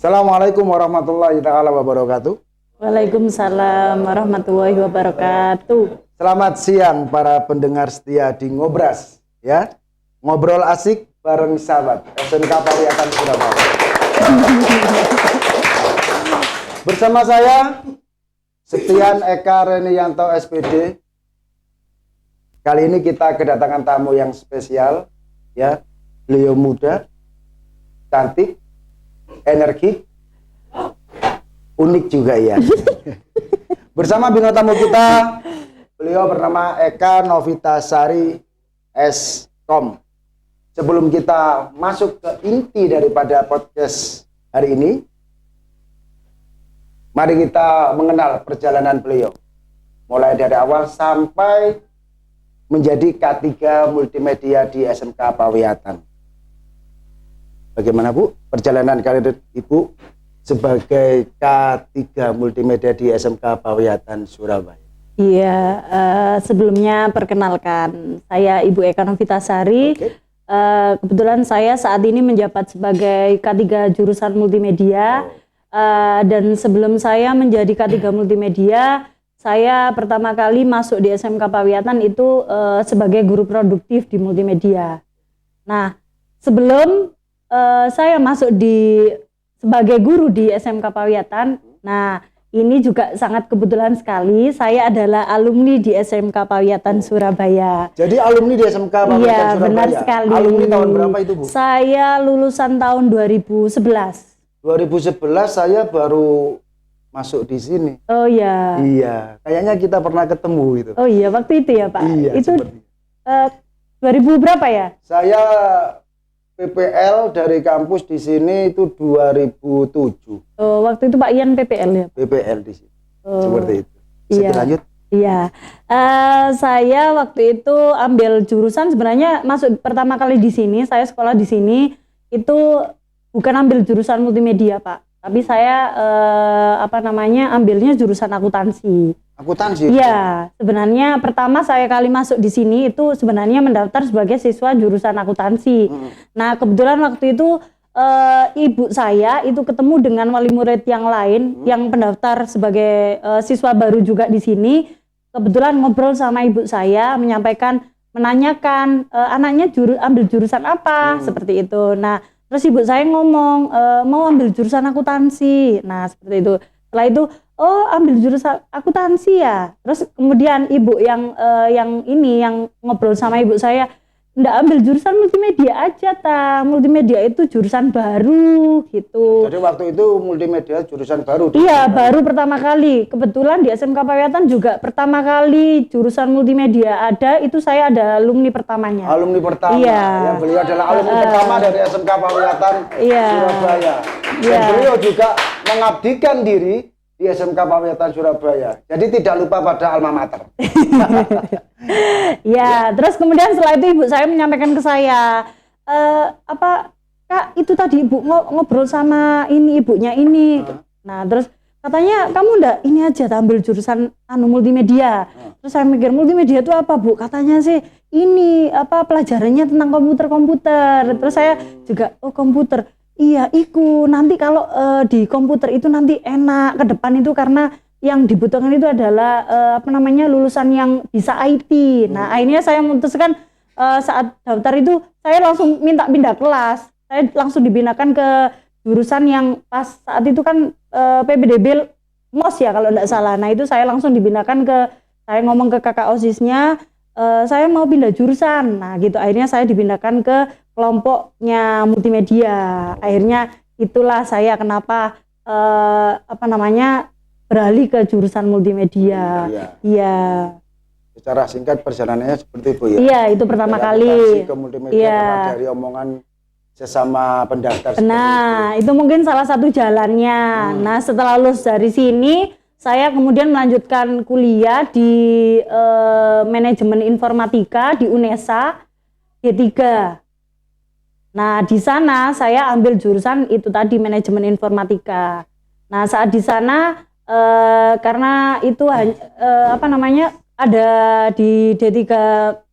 Assalamualaikum warahmatullahi taala wabarakatuh. Waalaikumsalam warahmatullahi wabarakatuh. Selamat siang para pendengar setia di Ngobras, ya. Ngobrol asik bareng sahabat SMK Pawiyatan Surabaya. Bersama saya Septian Eka Renianto SPD. Kali ini kita kedatangan tamu yang spesial, ya. Beliau muda, cantik, energik, unik juga ya. Bersama bintang tamu kita, beliau bernama Eka Novitasari S.Com. Sebelum kita masuk ke inti daripada podcast hari ini, mari kita mengenal perjalanan beliau. Mulai dari awal sampai menjadi K3 Multimedia di SMK Pawiyatan. Bagaimana Bu perjalanan karir Ibu sebagai K3 Multimedia di SMK Pawiyatan Surabaya? Iya, sebelumnya perkenalkan, saya Ibu Eka Novitasari. Okay. Kebetulan saya saat ini menjabat sebagai K3 jurusan multimedia. Dan sebelum saya menjadi K3 multimedia, saya pertama kali masuk di SMK Pawiyatan itu sebagai guru produktif di multimedia. Nah, sebelum saya masuk sebagai guru di SMK Pawiyatan, nah ini juga sangat kebetulan sekali, saya adalah alumni di SMK Pawiyatan Surabaya. Jadi alumni di SMK Pawiyatan Surabaya? Iya, benar sekali. Alumni tahun berapa itu Bu? Saya lulusan tahun 2011. 2011 saya baru masuk di sini. Oh iya. Iya, kayaknya kita pernah ketemu gitu. Oh iya, waktu itu ya Pak? Iya, itu seperti. 2000 berapa ya? Saya PPL dari kampus di sini itu 2007. Oh, waktu itu Pak Ian PPL ya? PPL di sini. Oh, seperti itu. Iya. Lanjut. Iya. Saya waktu itu ambil jurusan, sebenarnya masuk pertama kali di sini, saya sekolah di sini itu bukan ambil jurusan multimedia Pak, tapi saya ambilnya jurusan akuntansi. Akuntansi? Iya, sebenarnya pertama saya kali masuk di sini itu sebenarnya mendaftar sebagai siswa jurusan akuntansi. Nah, kebetulan waktu itu ibu saya itu ketemu dengan wali murid yang lain yang pendaftar sebagai siswa baru juga di sini. Kebetulan ngobrol sama ibu saya, menanyakan anaknya ambil jurusan apa, seperti itu. Nah, terus ibu saya ngomong mau ambil jurusan akuntansi. Nah, seperti itu. Setelah itu, oh ambil jurusan akuntansi ya. Terus kemudian ibu yang ngobrol sama ibu saya, nggak ambil jurusan multimedia aja multimedia itu jurusan baru gitu. Jadi waktu itu multimedia jurusan baru? Iya, baru pertama kali. Kebetulan di SMK Pawiyatan juga pertama kali jurusan multimedia ada, itu saya ada alumni pertamanya. Alumni pertama? Iya. Ya, beliau adalah alumni pertama dari SMK Pawiyatan Surabaya. Dan beliau juga mengabdikan diri di SMK Pawiyatan Surabaya. Jadi tidak lupa pada alma mater. Ya, terus kemudian setelah itu ibu saya menyampaikan ke saya, Kak, itu tadi ibu ngobrol sama ibunya ini. Nah, terus katanya kamu ndak ini aja ambil jurusan multimedia. Terus saya mikir multimedia itu apa Bu? Katanya sih ini pelajarannya tentang komputer. Terus saya juga komputer. Iya, nanti kalau di komputer itu nanti enak ke depan itu karena yang dibutuhkan itu adalah lulusan yang bisa IT. Nah, akhirnya saya memutuskan saat daftar itu saya langsung minta pindah kelas. Saya langsung dipindahkan ke jurusan yang pas saat itu kan PPDB MOS ya kalau tidak salah. Nah, itu saya langsung dipindahkan saya ngomong ke kakak OSIS-nya, saya mau pindah jurusan. Nah, gitu akhirnya saya dipindahkan ke kelompoknya multimedia. Akhirnya itulah saya kenapa beralih ke jurusan multimedia. Iya. Secara singkat perjalanannya seperti itu ya. Iya, itu pertama kali. Ke multimedia dari omongan sesama pendaftar. Nah, itu mungkin salah satu jalannya. Nah, setelah lulus dari sini, saya kemudian melanjutkan kuliah di manajemen informatika di UNESA D3. Nah, di sana saya ambil jurusan itu tadi manajemen informatika. Nah, saat di sana karena itu ada di D3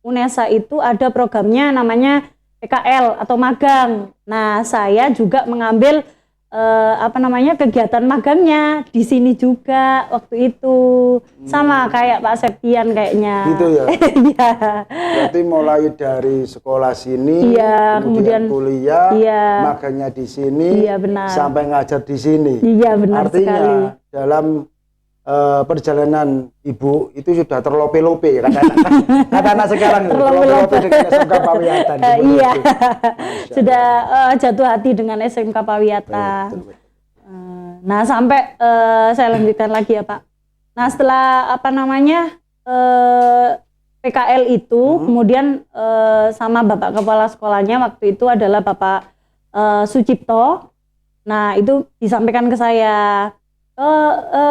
UNESA itu ada programnya namanya PKL atau magang. Nah, saya juga mengambil kegiatan magangnya di sini juga waktu itu sama kayak Pak Septian kayaknya. Gitu ya. Iya. Berarti mulai dari sekolah sini, Iya, kemudian kuliah, iya, magangnya di sini, iya, benar, sampai ngajar di sini. Iya, benar. Artinya sekali. dalam perjalanan Ibu itu sudah terlope-lope ya kata anak sekarang terlope-lope dengan SMK Pawiyatan. Iya, sudah jatuh hati dengan SMK Pawiyatan. Betul. Nah sampai saya lanjutkan lagi ya Pak. Nah setelah PKL itu kemudian sama Bapak Kepala Sekolahnya waktu itu adalah Bapak Sucipto. Nah itu disampaikan ke saya.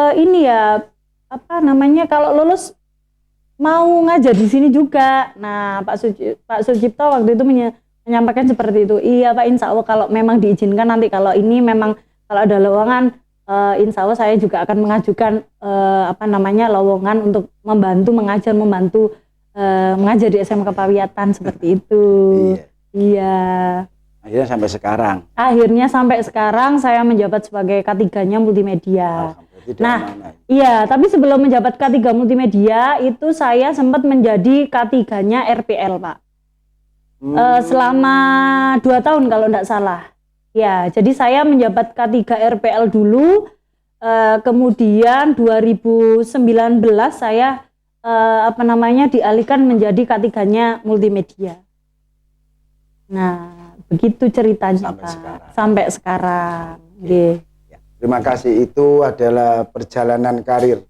Ini ya kalau lulus mau ngajar di sini juga. Nah Pak Sucipto waktu itu menyampaikan seperti itu. Iya Pak, insya Allah kalau memang diizinkan nanti kalau ini memang kalau ada lowongan, insya Allah saya juga akan mengajukan lowongan untuk membantu mengajar di SMK Pawiyatan seperti itu. Iya. Akhirnya sampai sekarang saya menjabat sebagai K3-nya multimedia. Nah, iya, tapi sebelum menjabat K3 multimedia itu saya sempat menjadi K3-nya RPL, Pak. Selama 2 tahun kalau tidak salah. Ya, jadi saya menjabat K3 RPL dulu, kemudian 2019 saya dialihkan menjadi K3-nya multimedia. Nah, begitu ceritanya sampai sekarang. Ya. Terima kasih, itu adalah perjalanan karir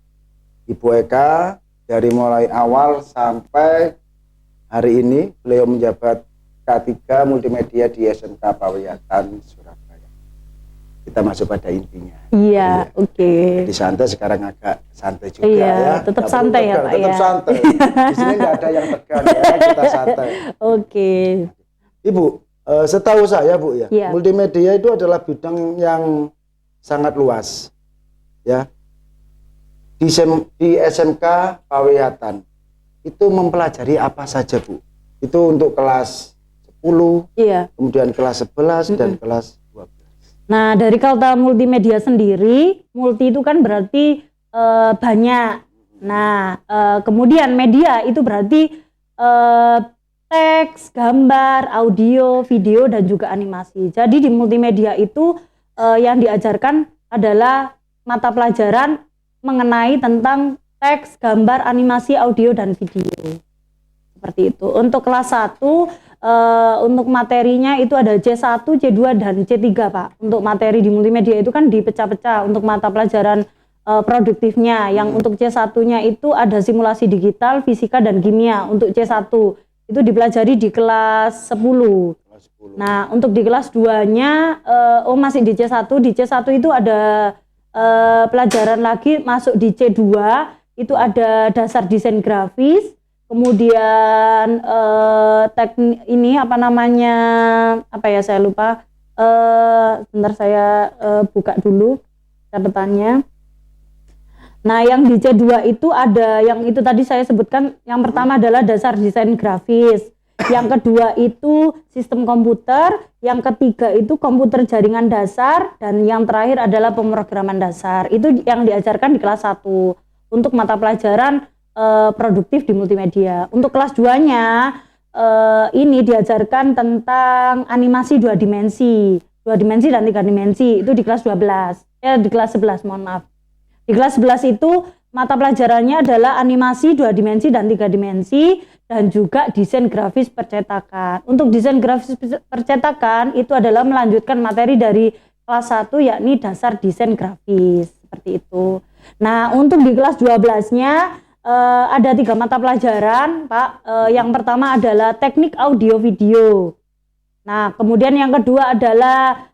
Ibu Eka dari mulai awal sampai hari ini beliau menjabat K3 multimedia di SMK Pawiyatan Surabaya. Kita masuk pada intinya. Iya, oke. Di santai sekarang agak santai juga ya. Tetap santai ya Pak. Tetap santai. Di sini nggak ada yang tegang ya, kita santai. Oke. Ibu, setahu saya Bu ya, multimedia itu adalah bidang yang sangat luas ya. Di SMK Pawiyatan itu mempelajari apa saja Bu? Itu untuk kelas 10, kemudian kelas 11 dan kelas 12. Nah dari kata multimedia sendiri, multi itu kan berarti banyak. Nah kemudian media itu berarti teks, gambar, audio, video, dan juga animasi. Jadi di multimedia itu yang diajarkan adalah mata pelajaran mengenai tentang teks, gambar, animasi, audio, dan video. Seperti itu. Untuk kelas 1, untuk materinya itu ada C1, C2, dan C3 Pak. Untuk materi di multimedia itu kan dipecah-pecah untuk mata pelajaran produktifnya. Yang untuk C1-nya itu ada simulasi digital, fisika, dan kimia. Untuk C1 itu dipelajari di kelas 10. Nah, untuk di kelas 2-nya masih di C1. Di C1 itu ada pelajaran lagi masuk di C2, itu ada dasar desain grafis, kemudian teknik ini saya lupa. Sebentar saya buka dulu catatannya. Nah, yang di C2 itu ada yang itu tadi saya sebutkan. Yang pertama adalah dasar desain grafis. Yang kedua itu sistem komputer. Yang ketiga itu komputer jaringan dasar. Dan yang terakhir adalah pemrograman dasar. Itu yang diajarkan di kelas 1 untuk mata pelajaran produktif di multimedia. Untuk kelas 2-nya ini diajarkan tentang animasi 2 dimensi. 2 dimensi dan 3 dimensi. Itu di kelas 12. Di kelas 11, mohon maaf. Di kelas 11 itu mata pelajarannya adalah animasi 2 dimensi dan 3 dimensi dan juga desain grafis percetakan. Untuk desain grafis percetakan itu adalah melanjutkan materi dari kelas 1 yakni dasar desain grafis. Seperti itu. Nah, untuk di kelas 12-nya ada 3 mata pelajaran, Pak. Yang pertama adalah teknik audio video. Nah, kemudian yang kedua adalah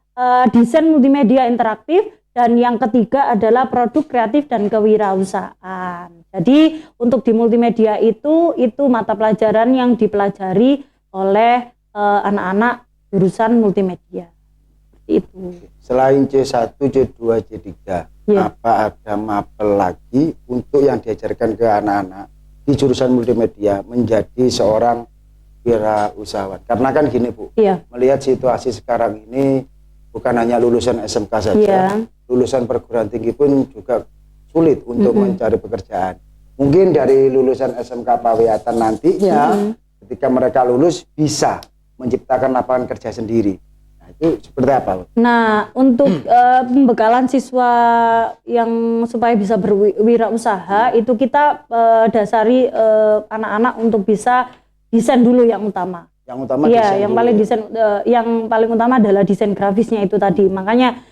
desain multimedia interaktif. Dan yang ketiga adalah produk kreatif dan kewirausahaan. Jadi untuk di multimedia itu mata pelajaran yang dipelajari oleh anak-anak jurusan multimedia. Itu. Selain C1, C2, C3, apa ada mapel lagi untuk yang diajarkan ke anak-anak di jurusan multimedia menjadi seorang wirausahawan? Karena kan gini Bu, melihat situasi sekarang ini bukan hanya lulusan SMK saja, lulusan perguruan tinggi pun juga sulit untuk mencari pekerjaan. Mungkin dari lulusan SMK Pawiatan nantinya ketika mereka lulus bisa menciptakan lapangan kerja sendiri. Nah, itu seperti apa? Nah, untuk pembekalan siswa yang supaya bisa berwirausaha itu kita dasari anak-anak untuk bisa desain dulu yang utama. Yang utama iya, yang paling desain yang paling utama adalah desain grafisnya itu tadi. Makanya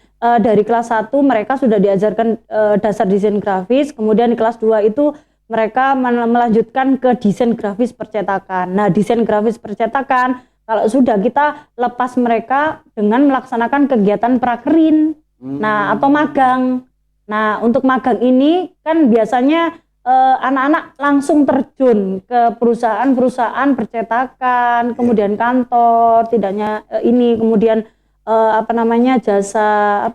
dari kelas 1 mereka sudah diajarkan dasar desain grafis, kemudian di kelas 2 itu mereka melanjutkan ke desain grafis percetakan. Nah, desain grafis percetakan kalau sudah kita lepas mereka dengan melaksanakan kegiatan prakerin, nah atau magang. Nah untuk magang ini kan biasanya anak-anak langsung terjun ke perusahaan-perusahaan percetakan, kemudian kantor, tidaknya ini kemudian jasa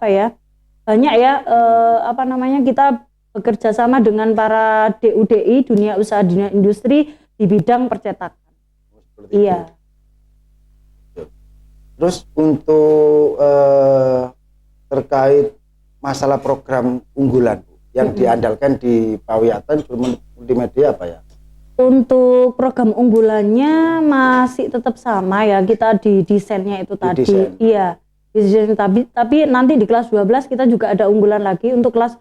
banyak ya kita bekerja sama dengan para DUDI, dunia usaha dunia industri di bidang percetakan. Iya. Terus untuk terkait masalah program unggulan yang diandalkan di Pawiatan Multimedia apa ya? Untuk program unggulannya masih tetap sama ya, kita di desainnya itu tadi. Iya, desain tapi nanti di kelas 12 kita juga ada unggulan lagi. Untuk kelas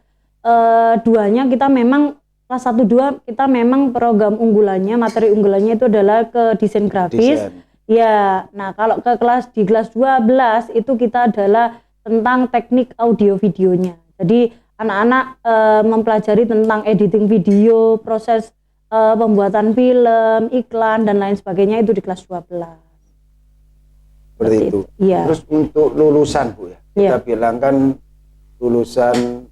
2-nya kita memang kelas 1-2 kita memang program unggulannya, materi unggulannya itu adalah ke desain grafis. Ya, nah kalau di kelas 12 itu kita adalah tentang teknik audio videonya. Jadi anak-anak mempelajari tentang editing video, proses pembuatan film, iklan dan lain sebagainya itu di kelas 12. Seperti itu. Ya. Terus untuk lulusan Bu ya, kita bilang kan lulusan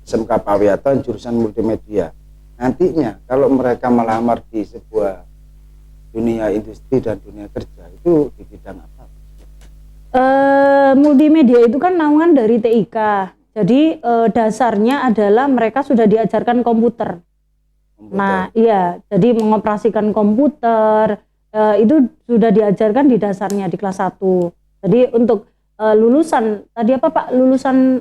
SMK Pawiatan jurusan multimedia. Nantinya kalau mereka melamar di sebuah dunia industri dan dunia kerja itu di bidang apa? Multimedia itu kan naungan dari TIK. Jadi dasarnya adalah mereka sudah diajarkan komputer. Nah, iya, jadi mengoperasikan komputer itu sudah diajarkan di dasarnya di kelas 1. Jadi untuk lulusan tadi apa Pak? Lulusan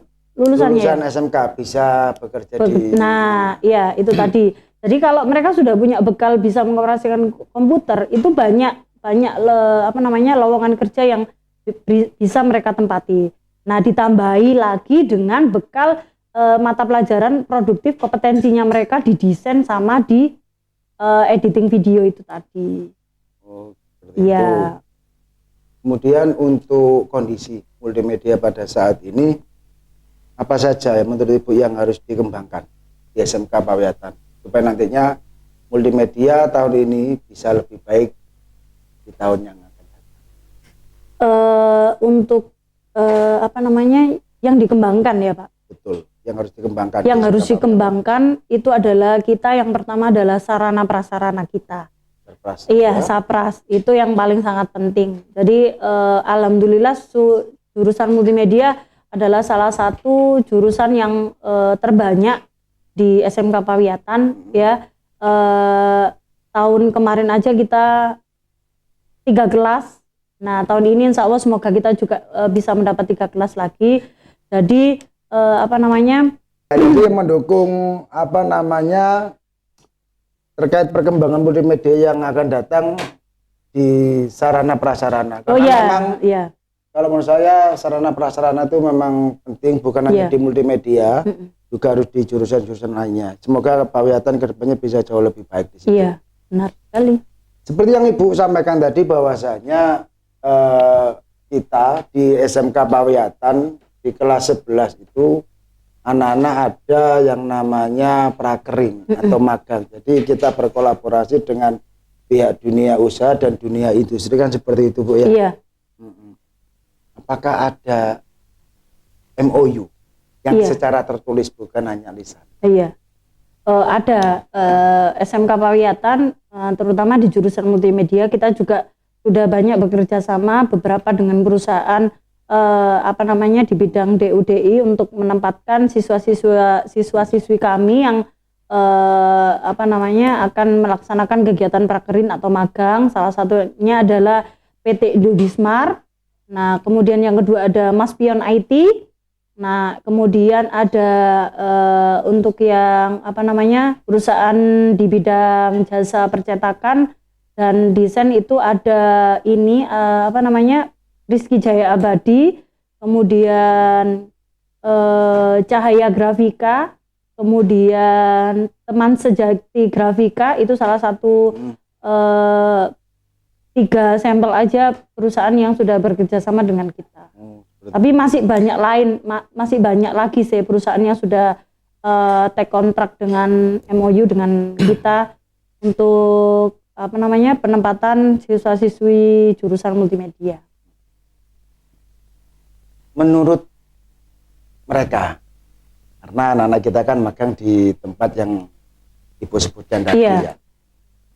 SMK bisa bekerja di. Nah, iya itu tadi. Jadi kalau mereka sudah punya bekal bisa mengoperasikan komputer, itu banyak lowongan kerja yang bisa mereka tempati. Nah, ditambahi lagi dengan bekal mata pelajaran produktif kompetensinya mereka di desain sama di editing video itu tadi. Oh, seperti itu. Kemudian untuk kondisi multimedia pada saat ini apa saja menurut Ibu yang harus dikembangkan di SMK Pawiatan supaya nantinya multimedia tahun ini bisa lebih baik di tahun yang akan datang? Untuk yang dikembangkan ya Pak? Betul, yang harus dikembangkan. Yang harus dikembangkan itu adalah kita yang pertama adalah sarana prasarana kita. Iya, Sapras itu yang paling sangat penting. Jadi alhamdulillah jurusan multimedia adalah salah satu jurusan yang terbanyak di SMK Pawiatan ya. Tahun kemarin aja kita 3 kelas. Nah, tahun ini insya Allah semoga kita juga bisa mendapat 3 kelas lagi. Jadi itu yang mendukung terkait perkembangan multimedia yang akan datang di sarana prasarana. Karena kalau menurut saya sarana prasarana itu memang penting, bukan hanya di multimedia, juga harus di jurusan-jurusan lainnya. Semoga Pawiatan kedepannya bisa jauh lebih baik di situ. Iya, benar sekali. Seperti yang Ibu sampaikan tadi bahwasanya kita di SMK Pawiatan di kelas 11 itu anak-anak ada yang namanya prakering atau magang. Jadi kita berkolaborasi dengan pihak dunia usaha dan dunia industri kan seperti itu Bu ya. Iya. Apakah ada MOU yang secara tertulis bukan hanya lisan? Iya. Ada SMK Pawiatan terutama di jurusan multimedia kita juga sudah banyak bekerja sama beberapa dengan perusahaan di bidang DUDI untuk menempatkan siswa-siswi kami yang akan melaksanakan kegiatan prakerin atau magang. Salah satunya adalah PT Indobismart Nah, kemudian yang kedua ada Maspion IT. Nah, kemudian ada untuk yang perusahaan di bidang jasa percetakan dan desain itu ada ini Rizky Jaya Abadi, kemudian Cahaya Grafika, kemudian Teman Sejati Grafika, itu salah satu 3 sampel aja perusahaan yang sudah bekerja sama dengan kita. Tapi masih banyak lagi sih perusahaan yang sudah take kontrak dengan MOU dengan kita untuk penempatan siswa-siswi jurusan multimedia. Menurut mereka, karena anak-anak kita kan magang di tempat yang Ibu sebutkan tadi ya.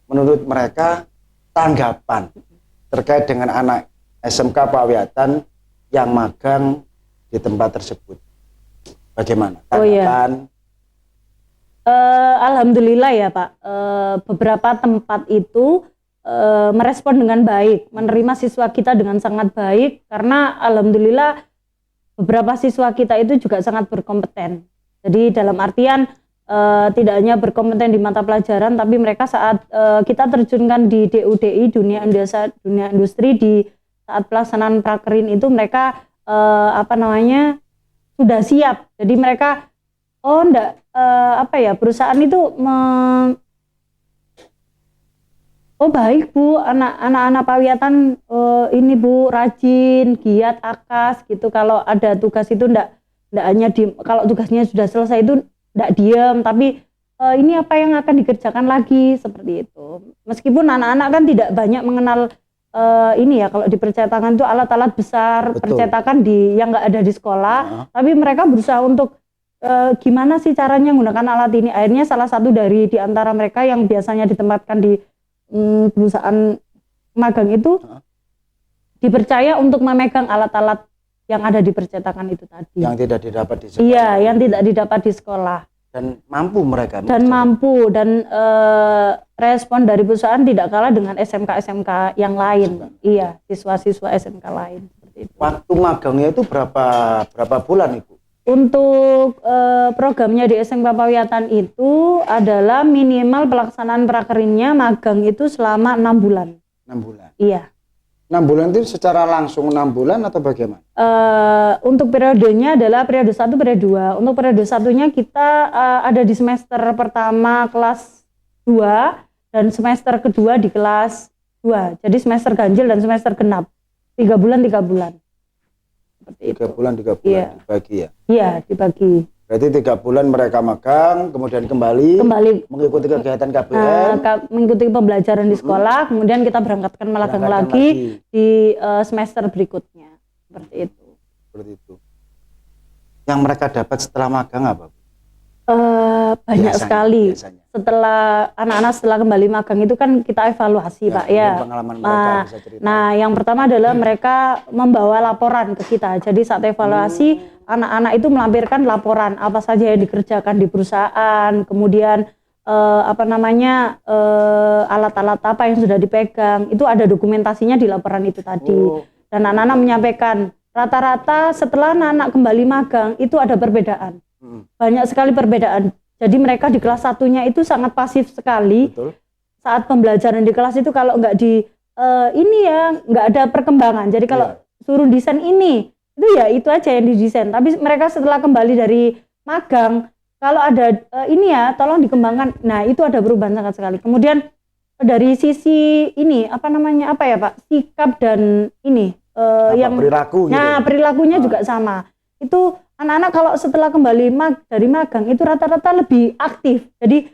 Menurut mereka tanggapan terkait dengan anak SMK Pawiatan yang magang di tempat tersebut, bagaimana tanggapan? Alhamdulillah ya Pak, beberapa tempat itu merespon dengan baik, menerima siswa kita dengan sangat baik, karena alhamdulillah beberapa siswa kita itu juga sangat berkompeten. Jadi dalam artian tidak hanya berkompeten di mata pelajaran, tapi mereka saat kita terjunkan di DUDI, dunia industri, di saat pelaksanaan prakerin itu mereka sudah siap. Jadi mereka perusahaan itu baik Bu, anak-anak Pawiatan ini Bu rajin, giat, akas gitu. Kalau ada tugas itu enggak hanya kalau tugasnya sudah selesai itu enggak diam, tapi ini apa yang akan dikerjakan lagi, seperti itu. Meskipun anak-anak kan tidak banyak mengenal kalau di percetakan itu alat-alat besar. Betul. Percetakan yang nggak ada di sekolah, tapi mereka berusaha untuk gimana sih caranya menggunakan alat ini. Akhirnya salah satu di antara mereka yang biasanya ditempatkan di perusahaan magang itu dipercaya untuk memegang alat-alat yang ada di percetakan itu tadi. Yang tidak didapat di sekolah. Iya, yang tidak didapat di sekolah. Dan mampu mereka. Dan respon dari perusahaan tidak kalah dengan SMK yang lain. Iya, siswa-siswa SMK lain. Seperti itu. Waktu magangnya itu berapa bulan Ibu? Untuk programnya di SMK Pawiatan itu adalah minimal pelaksanaan prakerinnya magang itu selama 6 bulan. 6 bulan? Iya. 6 bulan itu secara langsung 6 bulan atau bagaimana? Untuk periodenya adalah periode 1, periode 2. Untuk periode 1-nya kita ada di semester pertama kelas 2 dan semester kedua di kelas 2. Jadi semester ganjil dan semester genap. 3 bulan 3 bulan. 3 bulan 3 bulan, iya. Dibagi ya? Iya, dibagi. Berarti 3 bulan mereka magang, kemudian kembali mengikuti kegiatan KBM, mengikuti pembelajaran di sekolah, kemudian kita berangkatkan magang lagi di semester berikutnya. Seperti itu. Seperti itu. Yang mereka dapat setelah magang apa? Banyak sekali. Biasanya. Setelah anak-anak kembali magang itu kan kita evaluasi Pak ya. Pengalaman mereka bisa cerita. Nah, yang pertama adalah mereka membawa laporan ke kita. Jadi saat evaluasi anak-anak itu melampirkan laporan apa saja yang dikerjakan di perusahaan, kemudian alat-alat apa yang sudah dipegang, itu ada dokumentasinya di laporan itu tadi. Dan anak-anak menyampaikan rata-rata setelah anak-anak kembali magang itu ada perbedaan. Banyak sekali perbedaan. Jadi mereka di kelas 1-nya itu sangat pasif sekali. Betul. Saat pembelajaran di kelas itu kalau nggak nggak ada perkembangan. Jadi kalau suruh desain ini, itu aja yang didesain. Tapi mereka setelah kembali dari magang, kalau ada tolong dikembangkan. Nah, itu ada perubahan sangat sekali. Kemudian dari sisi sikap dan perilaku. Nah, perilakunya juga sama. Itu anak-anak kalau setelah kembali dari magang itu rata-rata lebih aktif. Jadi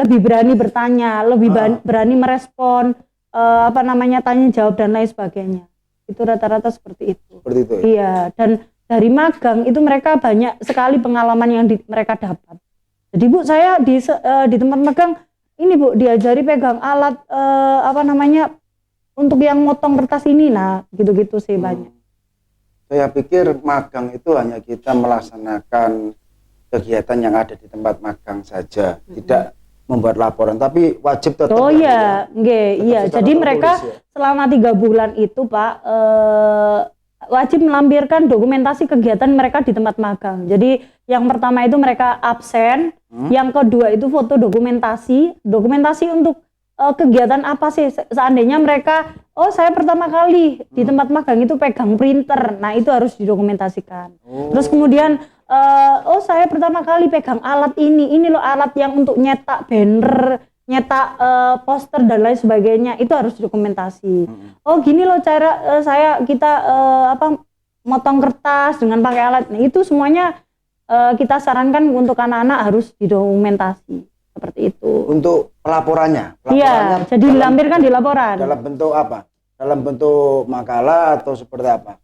lebih berani bertanya, lebih berani merespon tanya jawab dan lain sebagainya. Itu rata-rata seperti itu. Seperti itu. Iya, dan dari magang itu mereka banyak sekali pengalaman yang mereka dapat. Jadi Bu, saya di tempat magang ini Bu diajari pegang alat untuk yang motong kertas ini, gitu-gitu sih banyak. Saya pikir magang itu hanya kita melaksanakan kegiatan yang ada di tempat magang saja, tidak membuat laporan, tapi wajib tetap. Oh iya, iya. Jadi mereka selama 3 bulan itu Pak wajib melampirkan dokumentasi kegiatan mereka di tempat magang. Jadi yang pertama itu mereka absen, yang kedua itu foto dokumentasi untuk kegiatan apa sih? Seandainya mereka, oh saya pertama kali di tempat magang itu pegang printer, nah itu harus didokumentasikan. Terus kemudian oh saya pertama kali pegang alat ini loh alat yang untuk nyetak banner, nyetak poster dan lain sebagainya, itu harus dokumentasi. Oh gini loh cara kita motong kertas dengan pakai alat, nah itu semuanya kita sarankan untuk anak-anak harus didokumentasi seperti itu. Untuk pelaporannya? Iya, jadi dilampirkan di laporan. Dalam bentuk apa? Dalam bentuk makalah atau seperti apa?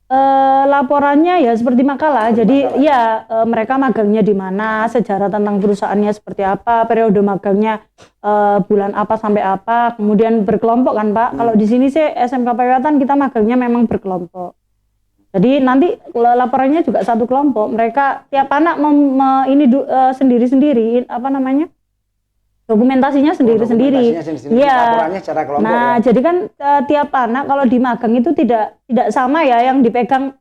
Laporannya ya seperti makalah. Jadi makalah. Ya mereka magangnya di mana, sejarah tentang perusahaannya seperti apa, periode magangnya bulan apa sampai apa, kemudian berkelompok kan Pak. Kalau di sini sih SMK Pariwisata kita magangnya memang berkelompok. Jadi nanti laporannya juga satu kelompok. Mereka tiap anak sendiri-sendiri apa namanya? Dokumentasinya sendiri-sendiri. Iya. Laporannya secara kelompok. Nah, ya. Jadi kan tiap anak kalau di magang itu tidak sama ya, yang dipegang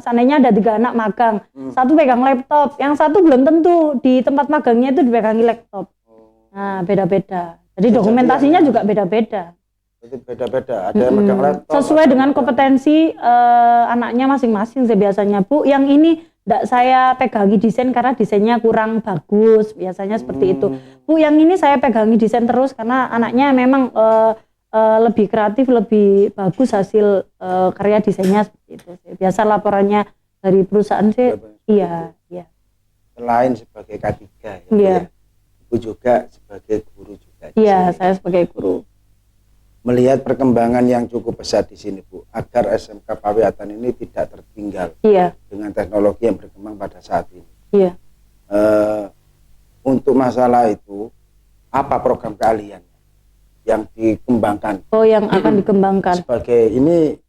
seandainya ada 3 anak magang. Satu pegang laptop, yang satu belum tentu di tempat magangnya itu dipegangi laptop. Nah, beda-beda. Jadi dokumentasinya juga beda-beda. Jadi beda-beda, ada yang pegang laptop. Sesuai dengan kompetensi anaknya masing-masing sih biasanya. Bu, yang ini enggak saya pegangi desain karena desainnya kurang bagus, biasanya seperti itu. Bu, yang ini saya pegangi desain terus karena anaknya memang lebih kreatif, lebih bagus hasil karya desainnya seperti itu. Biasa laporannya dari perusahaan sih, iya. Selain sebagai K3 ya, iya. Ibu juga sebagai guru juga. Iya, saya sebagai guru. Melihat perkembangan yang cukup besar di sini Bu, agar SMK Pariwisata ini tidak tertinggal dengan teknologi yang berkembang pada saat ini. Iya. Untuk masalah itu, apa program keahlian yang dikembangkan? Oh, yang akan dikembangkan. Sebagai ini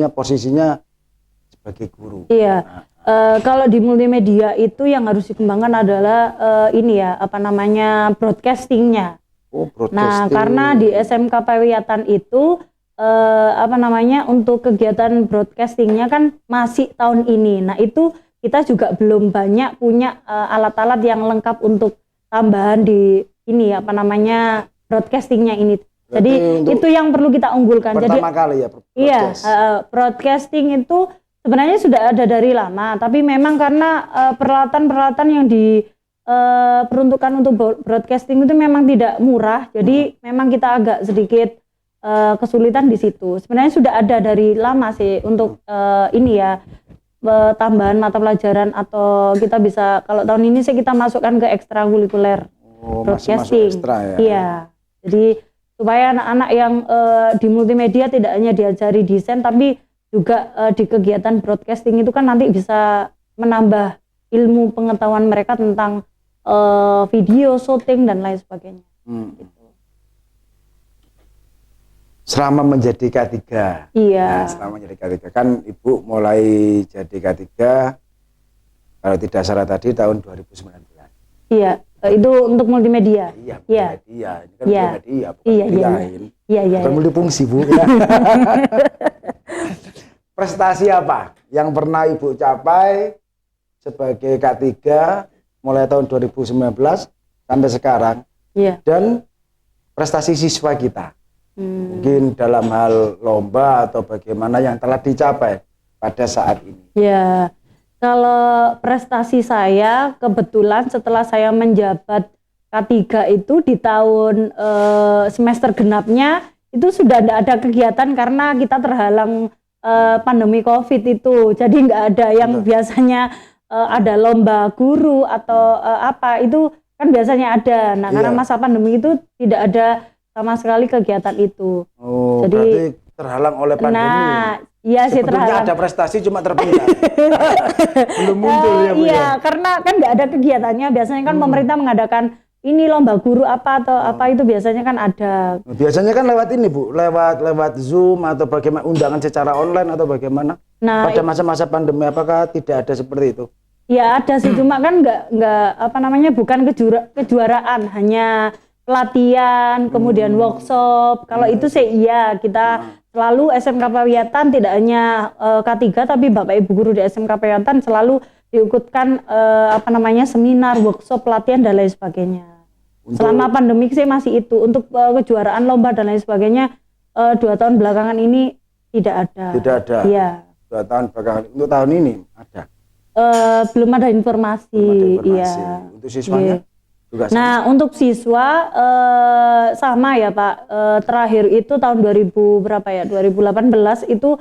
posisinya sebagai guru. Iya. Kalau di multimedia itu yang harus dikembangkan adalah broadcastingnya. Nah, karena di SMK Pariwisata itu untuk kegiatan broadcastingnya kan masih tahun ini. Nah, itu kita juga belum banyak punya alat-alat yang lengkap untuk tambahan di broadcastingnya ini. Jadi itu yang perlu kita unggulkan. Pertama kali ya. Iya, broadcasting itu sebenarnya sudah ada dari lama, tapi memang karena peralatan-peralatan yang peruntukan untuk broadcasting itu memang tidak murah, jadi memang kita agak sedikit kesulitan di situ. Sebenarnya sudah ada dari lama sih untuk tambahan mata pelajaran, atau kita bisa kalau tahun ini sih kita masukkan ke ekstrakurikuler broadcasting. Masuk ekstra, ya. Iya, jadi supaya anak-anak yang di multimedia tidak hanya diajari desain, tapi juga di kegiatan broadcasting itu kan nanti bisa menambah ilmu pengetahuan mereka tentang video, syuting dan lain sebagainya. Gitu. Selama menjadi K3. Iya. Nah, selama menjadi K3 kan Ibu mulai jadi K3 kalau tidak salah tadi tahun 2019. Iya, itu untuk multimedia. Iya, multimedia. Ini kan multimedia, bukan lain. Iya. Bukan multifungsi, Bu. Ya. Prestasi apa yang pernah Ibu capai sebagai K3 mulai tahun 2019 sampai sekarang, dan prestasi siswa kita, mungkin dalam hal lomba atau bagaimana yang telah dicapai pada saat ini? Ya, kalau prestasi saya kebetulan setelah saya menjabat K3 itu di tahun semester genapnya itu sudah tidak ada kegiatan karena kita terhalang pandemi COVID itu, jadi nggak ada yang biasanya ada lomba guru atau itu kan biasanya ada. Nah, karena masa pandemi itu tidak ada sama sekali kegiatan itu. Oh, jadi berarti terhalang oleh pandemi. Nah, iya sih terhalang. Ada prestasi cuma terpental. Belum muncul ya, Bu. Iya, karena kan nggak ada kegiatannya. Biasanya kan pemerintah mengadakan ini lomba guru apa atau apa itu biasanya kan ada. Biasanya kan lewat ini, Bu, lewat Zoom atau bagaimana, undangan secara online atau bagaimana? Nah, pada masa-masa pandemi apakah tidak ada seperti itu? Ya ada sih, cuma kan nggak apa namanya, bukan kejuaraan, hanya pelatihan, kemudian workshop. Kalau itu sih iya, kita selalu SMK Pawiyatan tidak hanya K3, tapi Bapak Ibu guru di SMK Pawiyatan selalu diikutkan apa namanya, seminar, workshop, pelatihan dan lain sebagainya. Selama pandemik sih masih itu. Untuk kejuaraan lomba dan lain sebagainya 2 tahun belakangan ini tidak ada. Tidak ada. Iya. 2 tahun belakangan. Untuk tahun ini ada. Belum ada informasi. Iya. Untuk siswanya juga sama. Nah, untuk siswa sama ya Pak. Terakhir itu tahun 2000 berapa ya? 2018 itu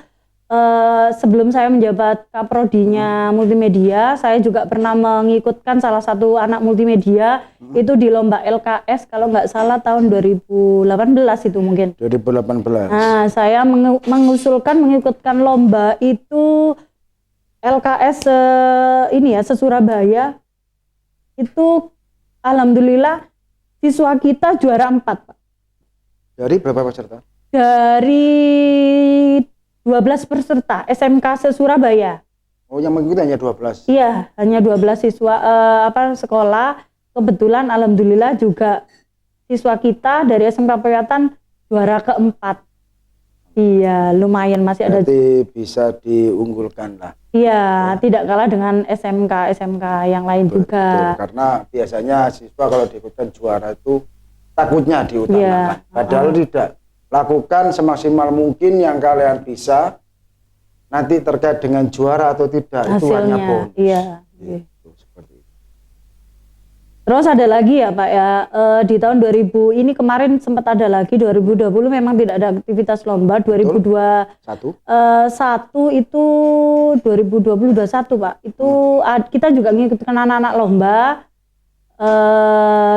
sebelum saya menjabat Kaprodinya multimedia, saya juga pernah mengikutkan salah satu anak multimedia itu di lomba LKS kalau nggak salah tahun 2018 itu mungkin. 2018. Nah, saya mengikutkan lomba itu LKS ini ya, se-Surabaya. Itu alhamdulillah siswa kita juara 4, Pak. Dari berapa peserta? Dari 12 peserta SMK se-Surabaya. Oh, yang mengikuti hanya 12? Iya, hanya 12 siswa sekolah. Kebetulan alhamdulillah juga siswa kita dari SMK Pawiyatan juara ke-4. Iya, lumayan masih ada. Berarti bisa diunggulkan lah. Iya, tidak kalah dengan SMK yang lain. Betul, juga. Karena biasanya siswa kalau diikutkan juara itu takutnya diutamakan. Iya. Padahal tidak. Lakukan semaksimal mungkin yang kalian bisa. Nanti terkait dengan juara atau tidak Hasilnya, itu hanya bonus. Iya. Gitu, seperti itu. Terus ada lagi ya Pak ya, di tahun 2000 ini kemarin sempat ada lagi, 2020 memang tidak ada aktivitas lomba. 2021 itu 2021 Pak, itu kita juga ngikutkan anak-anak lomba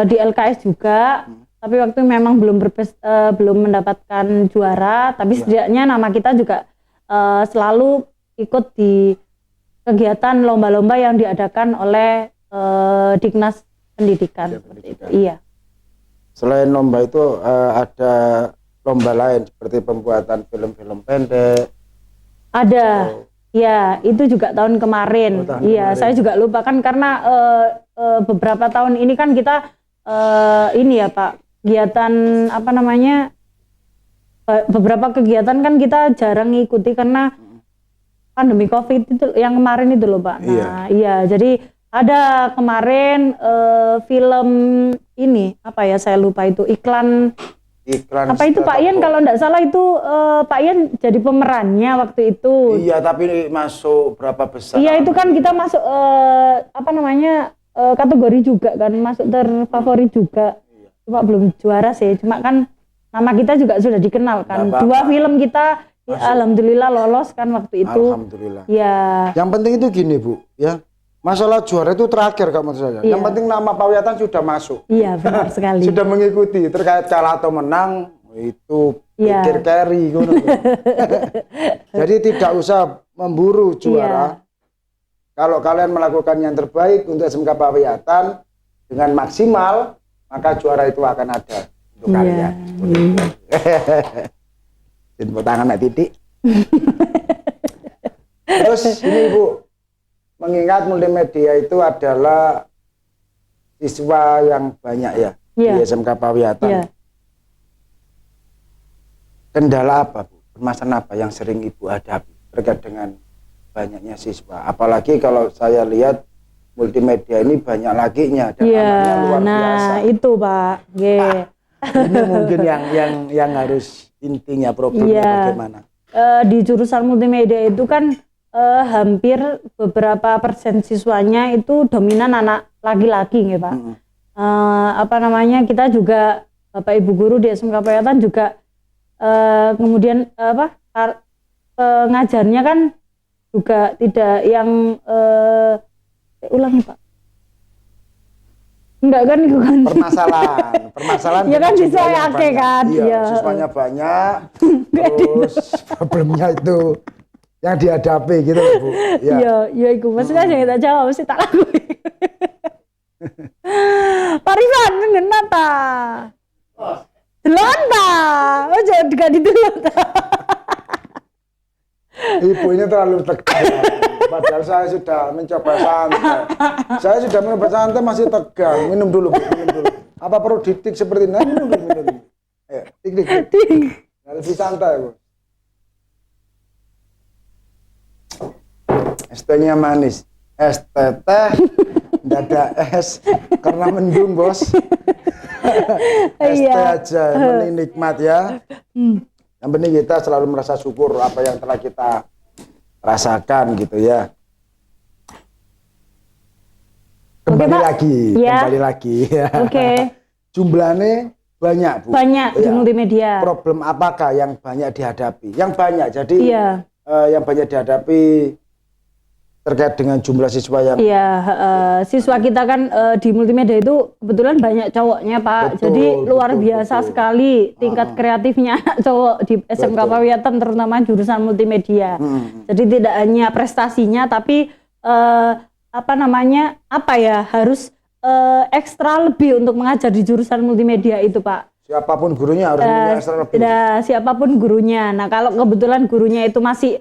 di LKS juga, tapi waktu memang belum mendapatkan juara, tapi setidaknya nama kita juga selalu ikut di kegiatan lomba-lomba yang diadakan oleh Dinas Pendidikan. Iya. Selain lomba itu ada lomba lain seperti pembuatan film-film pendek. Ada. Ya, itu juga tahun kemarin. Iya, saya juga lupa kan karena beberapa tahun ini kan kita ini ya Pak, kegiatan apa namanya? Beberapa kegiatan kan kita jarang ngikuti karena pandemi Covid itu yang kemarin itu loh Pak. Nah, iya jadi ada kemarin film ini apa ya, saya lupa itu iklan apa itu Pak Ian kalau enggak salah itu Pak Ian jadi pemerannya waktu itu. Iya, tapi masuk berapa besar? Iya, itu kan kita masuk apa namanya kategori juga kan, masuk terfavorit juga. Cuma belum juara sih, cuma kan nama kita juga sudah dikenal kan. 2 film kita alhamdulillah lolos kan waktu itu. Alhamdulillah. Ya. Yang penting itu gini Bu, ya. Masalah juara itu terakhir kamu saya. Iya. Yang penting nama Pawiyatan sudah masuk. Iya, benar sekali. Sudah mengikuti, terkait kalah atau menang itu pikir carry gitu. Jadi tidak usah memburu juara. Kalau kalian melakukan yang terbaik untuk SMK Pawiyatan dengan maksimal, maka juara itu akan ada untuk kalian. Tepuk tangan nak titik. Terus ini Bu, mengingat multimedia itu adalah siswa yang banyak ya di SMK Pawiyatan. Kendala apa Bu? Permasalahan apa yang sering Ibu hadapi terkait dengan banyaknya siswa? Apalagi kalau saya lihat multimedia ini banyak lakinya dan anaknya luar biasa. Nah itu Pak. Ini mungkin yang harus intinya problemnya bagaimana? Di jurusan multimedia itu kan hampir beberapa persen siswanya itu dominan anak laki-laki ya Pak. Apa namanya, kita juga Bapak Ibu guru di SMK Pawiyatan juga kemudian apa pengajarnya kan juga tidak yang ulangi Pak. Enggak kan itu kan permasalahan ya kan bisa ya kan. Iya, siswanya banyak. Terus problemnya itu yang dihadapi gitu Bu. Iya, itu maksudnya jangan tak jawab mesti tak lakuin. Pak Rifan ngena ta? Delon ta? Oh jangan gak didelon ta? Ibu ini terlalu tegas. Padahal saya sudah mencoba santai. Saya sudah mencoba santai masih tegang. Minum dulu, Bu, minum dulu. Apa perlu ditik seperti ini? Minum dulu, minum dulu. Ayo, tik. Lebih santai, Bu. Es tehnya manis. Es teh, nggak ada es karena mendung, Bos. Es teh aja, yang penting nikmat ya. Yang penting kita selalu merasa syukur apa yang telah kita rasakan gitu ya. Kembali lagi. Oke. Jumlahnya banyak, Bu. Banyak di multimedia. Problem apakah yang banyak dihadapi? Yang banyak, jadi yang banyak dihadapi terkait dengan jumlah siswa yang siswa kita kan di multimedia itu kebetulan banyak cowoknya, Pak. Jadi luar biasa sekali tingkat kreatifnya cowok di SMK Pawiyatan, terutama jurusan multimedia. Jadi tidak hanya prestasinya tapi harus ekstra lebih untuk mengajar di jurusan multimedia itu, Pak. Siapapun gurunya harus ekstra lebih. Siapapun gurunya. Nah, kalau kebetulan gurunya itu masih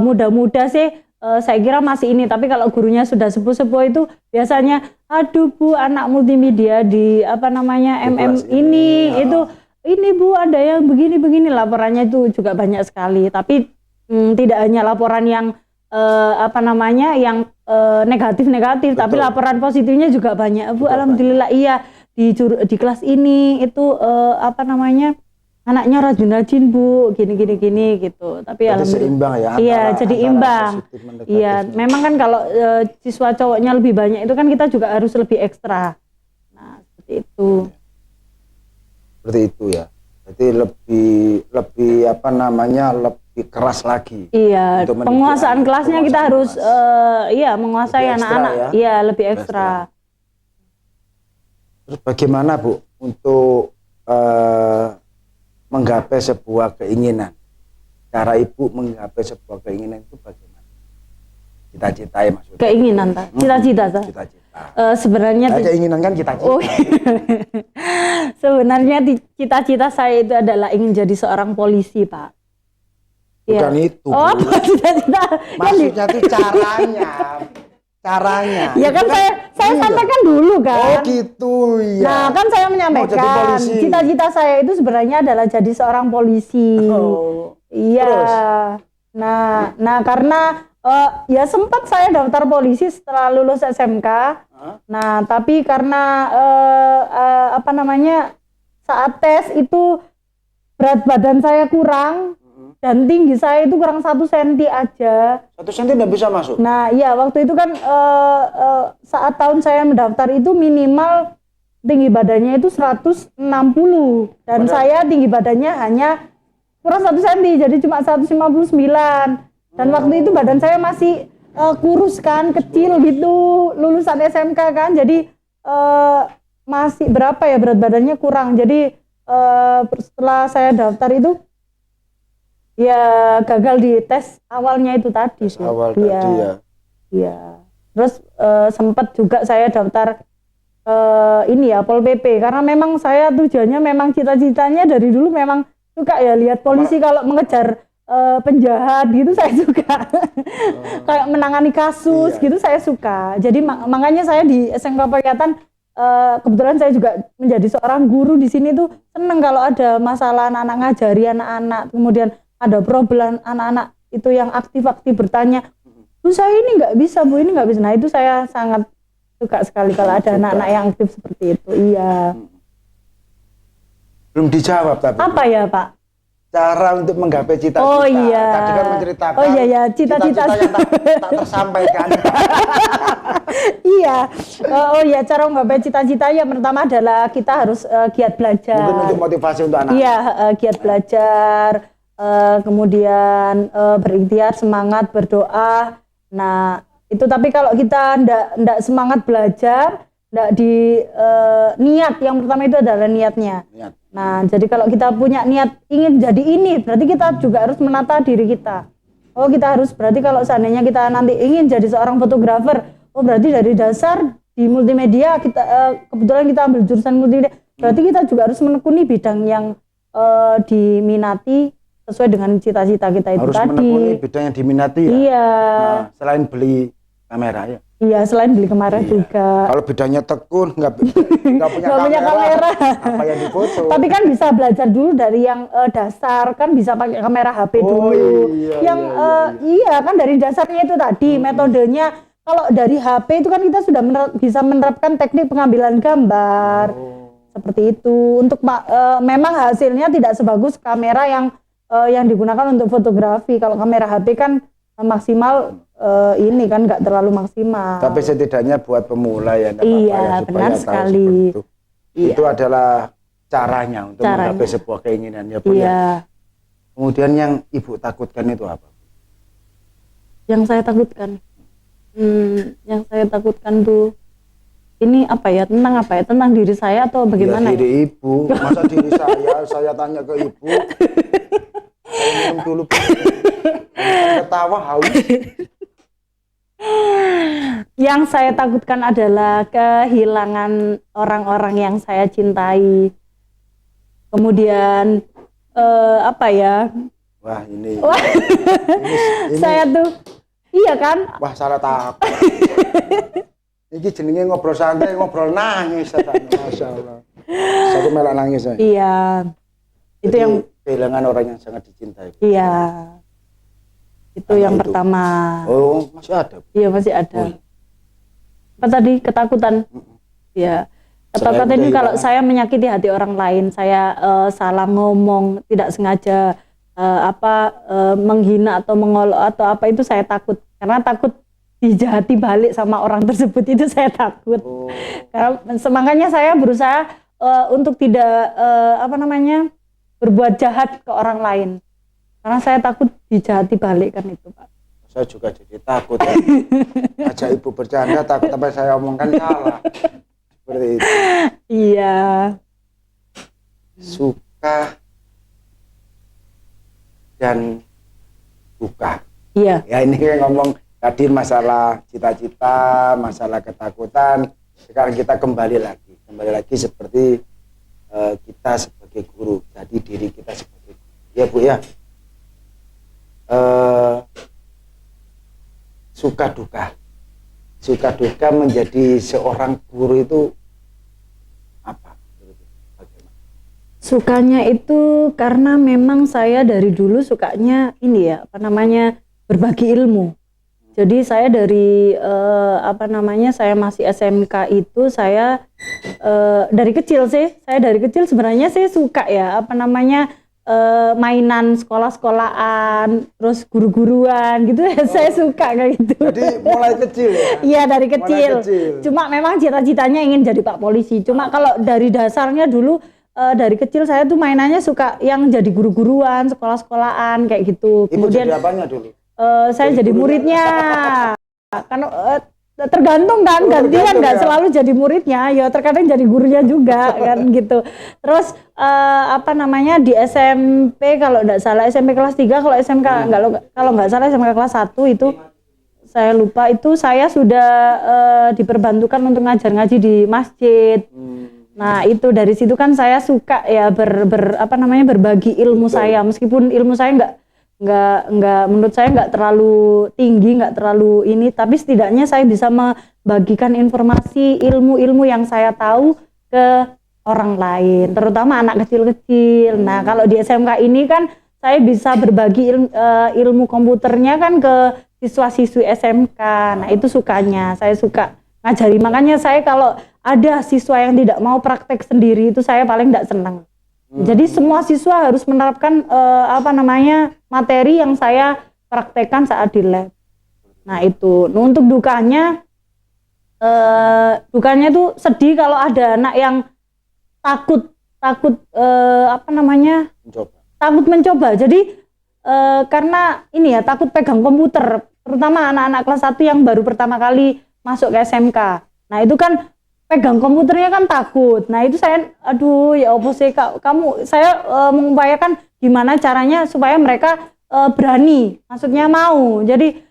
muda-muda sih, saya kira masih ini, tapi kalau gurunya sudah sepuh-sepuh itu biasanya, aduh Bu, anak multimedia di MM ini, ini Bu ada yang begini-begini, laporannya itu juga banyak sekali. Tapi tidak hanya laporan yang negatif-negatif, tapi laporan positifnya juga banyak, Bu. Alhamdulillah, iya di kelas ini itu anaknya rajin-rajin Bu, gini gitu. Tapi alhamdulillah seimbang ya. Iya, jadi imbang. Iya, memang kan kalau siswa cowoknya lebih banyak itu kan kita juga harus lebih ekstra. Nah, seperti itu. Seperti itu ya. Jadi lebih lebih keras lagi. Iya, penguasaan kelasnya kita harus menguasai anak-anak. Ya? Iya, lebih ekstra. Terus bagaimana Bu untuk menggapai sebuah keinginan? Cara Ibu menggapai sebuah keinginan itu bagaimana? Cita-cita ya maksudnya. Keinginan, Pak. Cita-cita. Sebenarnya keinginan kan cita-cita. Oh, sebenarnya cita-cita saya itu adalah ingin jadi seorang polisi, Pak. Bukan itu. Oh, apa cita-cita? Maksudnya itu caranya. Ya kan saya sampaikan dulu kan. Oh gitu ya. Nah kan saya menyampaikan cita-cita saya itu sebenarnya adalah jadi seorang polisi. Oh. Iya. Nah karena ya sempat saya daftar polisi setelah lulus SMK. Nah tapi karena saat tes itu berat badan saya kurang. Dan tinggi saya itu kurang 1 cm aja. 1 cm nggak bisa masuk? Nah iya, waktu itu kan saat tahun saya mendaftar itu minimal tinggi badannya itu 160. Dan saya tinggi badannya hanya kurang 1 cm, jadi cuma 159. Dan waktu itu badan saya masih kurus kan, kecil gitu, lulusan SMK kan. Jadi masih berapa ya berat badannya kurang. Jadi setelah saya daftar itu ya gagal di tes awalnya itu tadi sih. Tadi ya. Iya. Terus sempat juga saya daftar Pol PP karena memang saya tujuannya memang cita-citanya dari dulu memang suka ya lihat polisi kalau mengejar penjahat gitu saya suka. Kayak menangani kasus gitu saya suka. Jadi makanya saya di SMK Pawiyatan kebetulan saya juga menjadi seorang guru di sini tuh seneng kalau ada masalah anak-anak ngajari anak-anak, kemudian ada problem anak-anak itu yang aktif-aktif bertanya, Bu saya ini nggak bisa, Bu ini nggak bisa. Nah itu saya sangat suka sekali kalau ada anak-anak yang aktif seperti itu. Iya. Belum dijawab tapi. Apa ya Pak? Cara untuk menggapai cita-cita. Oh iya. Tadi kan menceritakan. Oh iya cita-cita yang tak tersampaikan. Iya. Oh iya, cara menggapai cita-cita ya pertama adalah kita harus giat belajar. Mungkin untuk motivasi untuk anak. Iya, giat belajar. Kemudian berikhtiar, semangat, berdoa. Nah itu tapi kalau kita ndak semangat belajar, ndak di niat, yang pertama itu adalah niatnya. Nah jadi kalau kita punya niat ingin jadi ini, berarti kita juga harus menata diri kita. Oh kita harus, berarti kalau seandainya kita nanti ingin jadi seorang fotografer, oh berarti dari dasar di multimedia kita kebetulan kita ambil jurusan multimedia, berarti kita juga harus menekuni bidang yang diminati sesuai dengan cita-cita kita itu harus tadi. Harus menekuni bidang yang diminati ya? Iya. Nah, selain beli kamera ya? Iya, selain beli kamera juga. Kalau bidangnya tekun, nggak punya kamera, apa yang difoto? Tapi kan bisa belajar dulu dari yang dasar, kan bisa pakai kamera HP dulu. Iya kan dari dasarnya itu tadi, metodenya. Kalau dari HP itu kan kita sudah bisa menerapkan teknik pengambilan gambar. Seperti itu. Untuk memang hasilnya tidak sebagus kamera yang digunakan untuk fotografi. Kalau kamera HP kan maksimal ini kan nggak terlalu maksimal. Tapi setidaknya buat pemula ya, iya, benar sekali. Itu. Iya. Itu adalah caranya untuk menggapai sebuah keinginan ya, Bu. Iya. Kemudian yang Ibu takutkan itu apa? Yang saya takutkan, yang saya takutkan tuh ini apa ya? Tentang apa ya? Tentang diri saya atau bagaimana? Ya, diri Ibu. Masa diri saya tanya ke Ibu. Saya minum dulu. Ketawa haus. Yang saya takutkan adalah kehilangan orang-orang yang saya cintai. Kemudian apa ya? Wah ini saya tuh iya kan? Wah salah tahap. Ini jenenge ngobrol santai, ngobrol nangis. Masya Allah. Saya malah nangis. Iya. Itu jadi, yang kehilangan orang yang sangat dicintai. Iya. Itu yang pertama. Oh, masih ada? Iya, masih ada. Apa tadi? Ketakutan. Iya. Ketakutan ini kalau saya menyakiti hati orang lain, saya salah ngomong, tidak sengaja menghina atau mengolok atau apa, itu saya takut. Karena takut dijahati balik sama orang tersebut, itu saya takut. Karena makanya saya berusaha untuk tidak berbuat jahat ke orang lain. Karena saya takut dijahati balik kan itu, Pak. Saya juga jadi takut ya. Ajak Ibu bercanda takut apa saya omongkan salah. Seperti itu. Iya. Suka dan duka. Iya. Ya ini ngomong tadi masalah cita-cita, masalah ketakutan. Sekarang kita kembali lagi seperti kita sebagai guru. Jadi diri kita sebagai guru. Ya Bu ya. Suka duka menjadi seorang guru itu apa? Bagaimana? Sukanya itu karena memang saya dari dulu sukanya ini ya, berbagi ilmu. Jadi saya dari saya masih SMK itu saya dari kecil sebenarnya saya suka ya mainan sekolah-sekolahan, terus guru-guruan gitu ya, saya suka kayak gitu. Jadi mulai kecil ya? Iya, dari kecil. Cuma memang cita-citanya ingin jadi Pak Polisi. Cuma kalau dari dasarnya dulu dari kecil saya tuh mainannya suka yang jadi guru-guruan, sekolah-sekolahan kayak gitu. Kemudian jadi apanya dulu? Saya jadi muridnya. Kan tergantung kan, gantian nggak selalu jadi muridnya, ya terkadang jadi gurunya juga kan gitu. Terus di SMP kalau nggak salah SMP kelas 3, kalau SMK kalau nggak salah SMK kelas 1 itu saya lupa, itu saya sudah diperbantukan untuk ngaji di masjid. Nah itu dari situ kan saya suka ya berbagi ilmu saya, meskipun ilmu saya nggak menurut saya nggak terlalu tinggi, nggak terlalu ini, tapi setidaknya saya bisa membagikan informasi ilmu-ilmu yang saya tahu ke orang lain, terutama anak kecil-kecil. Nah kalau di SMK ini kan saya bisa berbagi ilmu komputernya kan ke siswa-siswi SMK. Nah itu sukanya, saya suka ngajari. Makanya saya kalau ada siswa yang tidak mau praktek sendiri itu saya paling tidak senang. Jadi semua siswa harus menerapkan materi yang saya praktekkan saat di lab. Nah itu. Untuk dukanya itu sedih kalau ada anak yang takut mencoba. Jadi karena ini ya, takut pegang komputer, terutama anak-anak kelas 1 yang baru pertama kali masuk ke SMK. Nah itu kan pegang komputernya kan takut. Nah itu saya, ya opo sih saya mengupayakan gimana caranya supaya mereka berani, maksudnya mau. Jadi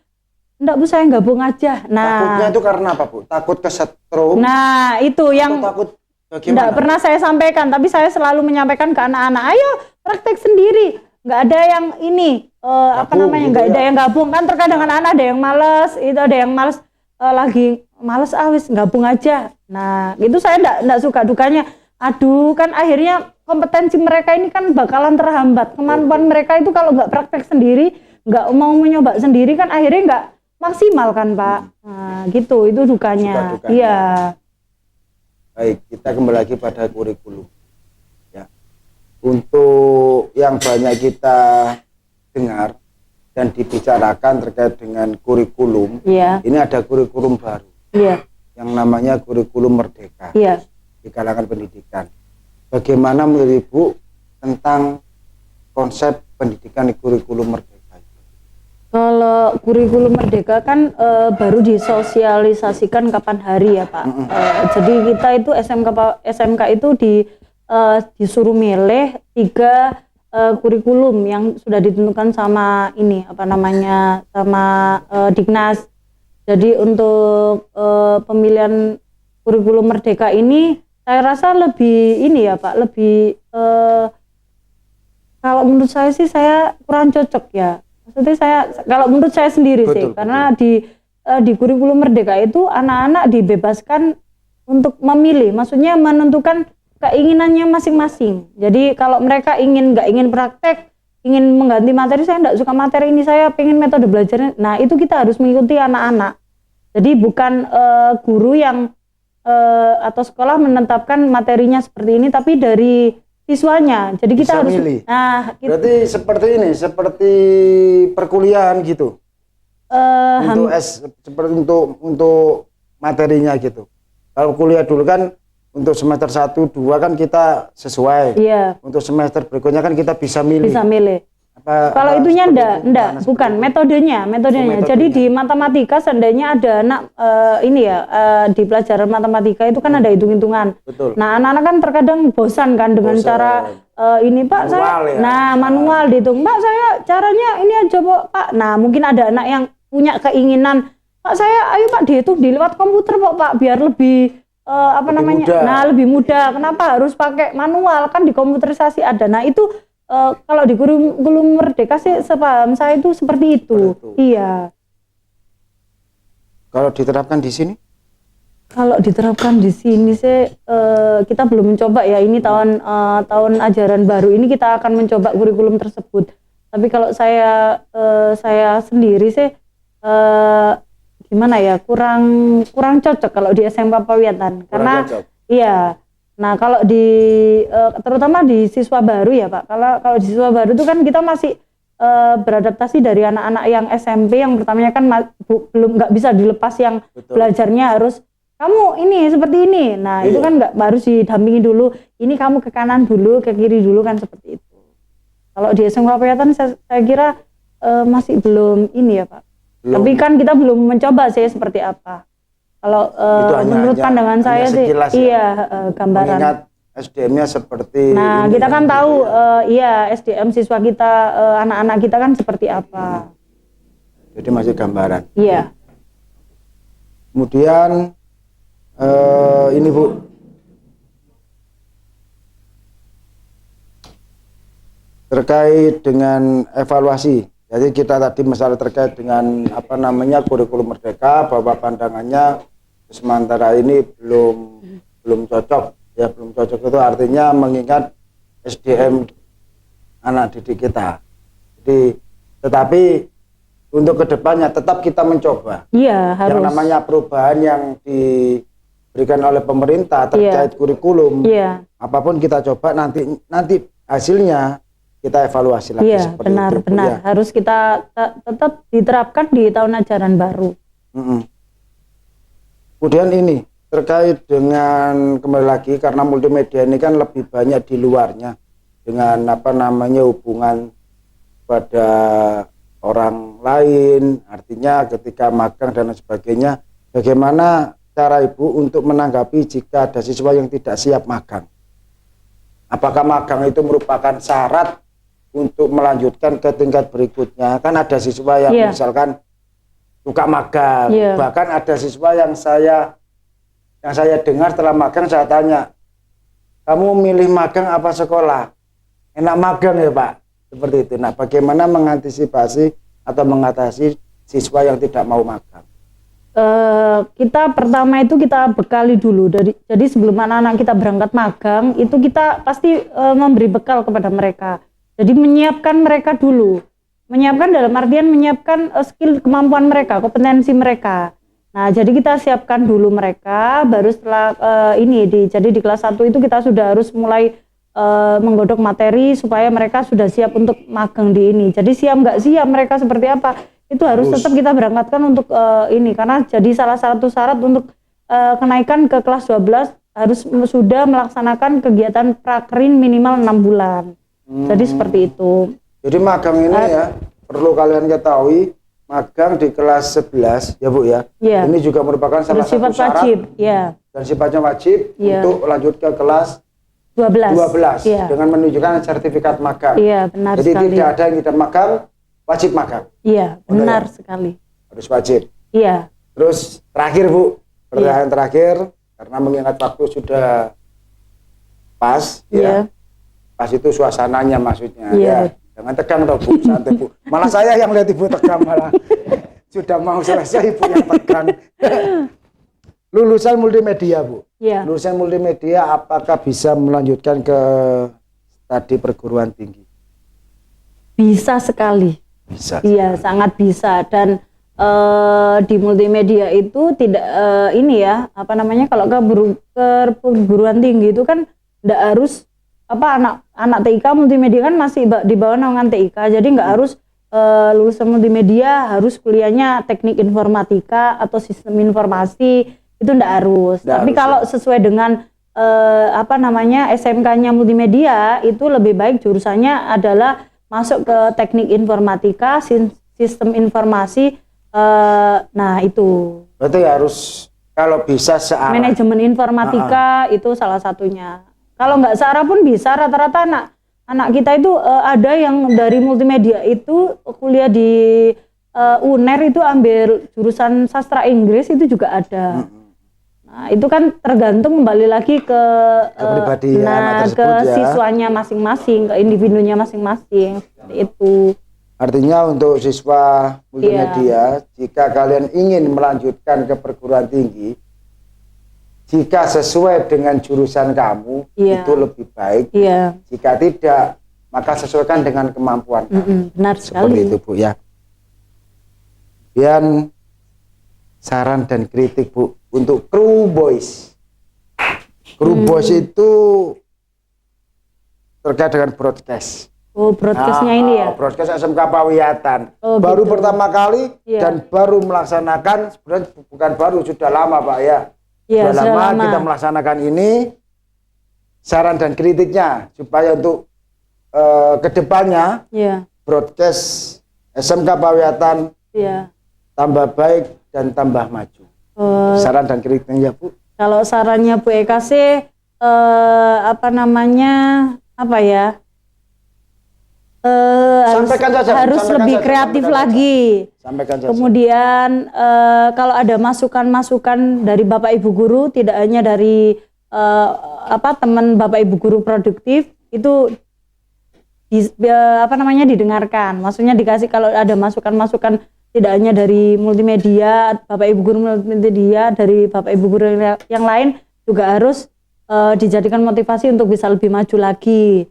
enggak Bu, saya gabung aja. Nah takutnya itu karena apa Bu? Takut kesetrum? Nah itu yang takut bagaimana? Enggak pernah saya sampaikan, tapi saya selalu menyampaikan ke anak-anak, ayo praktek sendiri. nggak ada yang ini apa Gabung namanya gitu nggak ada ya. yang gabung kan, terkadang anak-anak ada yang males, itu ada yang males lagi males wis gabung aja. Nah itu saya enggak suka dukanya. Aduh kan akhirnya kompetensi mereka ini kan bakalan terhambat, kemampuan mereka itu kalau nggak praktek sendiri, nggak mau mencoba sendiri kan akhirnya nggak maksimal kan Pak. Nah gitu, itu dukanya. Suka-dukanya. Iya. Baik, kita kembali lagi pada kurikulum. Ya. Untuk yang banyak kita dengar dan dibicarakan terkait dengan kurikulum, Iya. ini ada kurikulum baru. Iya. Yang namanya kurikulum merdeka. Iya. Di kalangan pendidikan. Bagaimana menurut Ibu tentang konsep pendidikan di kurikulum merdeka? Kalau kurikulum merdeka kan baru disosialisasikan kapan hari ya Pak. Jadi kita itu SMK itu disuruh milih 3 kurikulum yang sudah ditentukan sama ini apa namanya sama Dignas. Jadi untuk pemilihan kurikulum merdeka ini saya rasa lebih ini ya Pak, lebih kalau menurut saya sih saya kurang cocok ya. Maksudnya saya kalau menurut saya sendiri sih, karena di kurikulum merdeka itu anak-anak dibebaskan untuk memilih, maksudnya menentukan keinginannya masing-masing. Jadi kalau mereka nggak ingin praktek, ingin mengganti materi, saya nggak suka materi ini, saya pengen metode belajarnya. Nah itu kita harus mengikuti anak-anak. Jadi bukan guru yang atau sekolah menetapkan materinya seperti ini, tapi dari siswanya. Jadi kita harus milih. Nah, berarti seperti ini, seperti perkuliahan gitu. Seperti untuk materinya gitu. Kalau kuliah dulu kan untuk semester 1, 2 kan kita sesuai. Iya. Untuk semester berikutnya kan kita bisa milih. Bisa milih. Kalau itunya enggak, bukan metodenya. Jadi di matematika seandainya ada anak di pelajaran matematika itu kan ada hitung-hitungan. Betul. Nah, anak-anak kan terkadang bosan kan dengan cara ini Pak manual, manual dihitung. Pak saya caranya ini aja Pak. Nah, mungkin ada anak yang punya keinginan, Pak saya ayo Pak dihitung di lewat komputer Pak biar lebih mudah. Nah, lebih mudah. Kenapa harus pakai manual? Kan di komputerisasi ada. Nah, itu kalau di kurikulum merdeka sih sepaham saya itu seperti itu. Iya. Kalau diterapkan di sini? Kalau diterapkan di sini sih kita belum mencoba ya. Ini tahun ajaran baru ini kita akan mencoba kurikulum tersebut. Tapi kalau saya sendiri sih gimana ya, kurang cocok kalau di SMK Pawiatan karena iya. Nah kalau terutama di siswa baru ya Pak, kalau di siswa baru itu kan kita masih beradaptasi dari anak-anak yang SMP yang pertamanya kan belum nggak bisa dilepas yang belajarnya harus kamu ini seperti ini. Nah itu kan nggak, harus didampingi dulu, ini kamu ke kanan dulu, ke kiri dulu kan seperti itu. Kalau di SMK Pawiatan saya kira masih belum ini ya Pak. Tapi kan kita belum mencoba sih seperti apa. Kalau menurut pandangan saya sih, gambaran. Mengingat SDM-nya seperti. Nah, kita kan tahu, SDM siswa kita, anak-anak kita kan seperti apa. Jadi masih gambaran. Iya. Kemudian ini Bu, terkait dengan evaluasi. Jadi kita tadi misalnya terkait dengan kurikulum merdeka, bahwa pandangannya sementara ini belum cocok. Ya belum cocok itu artinya mengingat SDM anak didik kita. Jadi tetapi untuk kedepannya tetap kita mencoba. Iya, harus. Yang namanya perubahan yang diberikan oleh pemerintah terkait kurikulum. Iya. Apapun kita coba nanti hasilnya kita evaluasi lagi seperti itu. Benar. Harus kita tetap diterapkan di tahun ajaran baru. Kemudian ini terkait dengan kembali lagi karena multimedia ini kan lebih banyak di luarnya dengan hubungan pada orang lain, artinya ketika magang dan sebagainya. Bagaimana cara Ibu untuk menanggapi jika ada siswa yang tidak siap magang? Apakah magang itu merupakan syarat untuk melanjutkan ke tingkat berikutnya? Kan ada siswa yang misalkan suka magang, bahkan ada siswa yang saya dengar setelah magang, saya tanya, kamu milih magang apa sekolah? Enak magang ya Pak? Seperti itu. Nah, bagaimana mengantisipasi atau mengatasi siswa yang tidak mau magang? Kita pertama itu kita bekali dulu jadi sebelum anak-anak kita berangkat magang itu kita pasti memberi bekal kepada mereka. Jadi menyiapkan mereka dulu. Menyiapkan dalam artian menyiapkan skill kemampuan mereka, kompetensi mereka. Nah, jadi kita siapkan dulu mereka baru setelah jadi di kelas 1 itu kita sudah harus mulai menggodok materi supaya mereka sudah siap untuk magang di ini. Jadi siap nggak siap mereka seperti apa? Itu harus tetap kita berangkatkan untuk ini karena jadi salah satu syarat untuk kenaikan ke kelas 12 harus sudah melaksanakan kegiatan prakerin minimal 6 bulan. Jadi seperti itu. Jadi magang ini ya perlu kalian ketahui, magang di kelas 11 ya Bu ya. Yeah. Ini juga merupakan salah satu syarat wajib, ya. Dan sifatnya wajib untuk lanjut ke kelas 12 dengan menunjukkan sertifikat magang. Iya, benar Jadi sekali. tidak ada yang tidak magang, wajib magang. Iya, benar sekali. Harus wajib. Iya. Terus terakhir Bu, pertanyaan terakhir karena mengingat waktu sudah pas ya. Pas itu suasananya maksudnya ya. Jangan tegang toh Bu, santai Bu. Malah saya yang lihat Ibu tegang malah. Sudah mau selesai Ibu yang tegang. Lulusan multimedia Bu. Iya. Lulusan multimedia apakah bisa melanjutkan ke studi perguruan tinggi? Bisa sekali. Bisa. Iya, sangat bisa. Dan di multimedia itu tidak kalau ke perguruan tinggi itu kan tidak harus anak TIK multimedia kan masih di bawah naungan TIK, jadi nggak harus lulusan multimedia harus kuliahnya teknik informatika atau sistem informasi, itu nggak harus. Tapi kalau sesuai dengan SMK-nya multimedia itu lebih baik jurusannya adalah masuk ke teknik informatika, sistem informasi. Nah itu. Berarti harus kalau bisa searah. Manajemen informatika itu salah satunya. Kalau nggak searah pun bisa, rata-rata anak kita itu ada yang dari multimedia itu kuliah di UNER itu ambil jurusan sastra Inggris itu juga ada. Nah itu kan tergantung kembali lagi ke siswanya masing-masing, ke individunya masing-masing. Itu. Artinya untuk siswa multimedia, jika kalian ingin melanjutkan ke perguruan tinggi, jika sesuai dengan jurusan kamu, itu lebih baik. Jika tidak, maka sesuaikan dengan kemampuan kamu. Benar sekali. Seperti itu Bu ya. Dan saran dan kritik Bu untuk Kru Boys. Kru Boys itu terkait dengan broadcast. Oh, broadcastnya ini ya? Broadcast SMK Pawiyatan. Baru pertama kali dan baru melaksanakan, sebenarnya bukan baru, sudah lama Pak ya. Sudah lama kita melaksanakan ini. Saran dan kritiknya supaya untuk kedepannya broadcast SMK Pawiyatan tambah baik dan tambah maju. Saran dan kritiknya Bu? Kalau sarannya Bu Eka sih harus lebih kreatif lagi. Kemudian kalau ada masukan-masukan dari Bapak Ibu guru, tidak hanya dari teman Bapak Ibu guru produktif, itu didengarkan. Maksudnya dikasih kalau ada masukan-masukan tidak hanya dari multimedia, Bapak Ibu guru multimedia, dari Bapak Ibu guru yang lain juga harus dijadikan motivasi untuk bisa lebih maju lagi.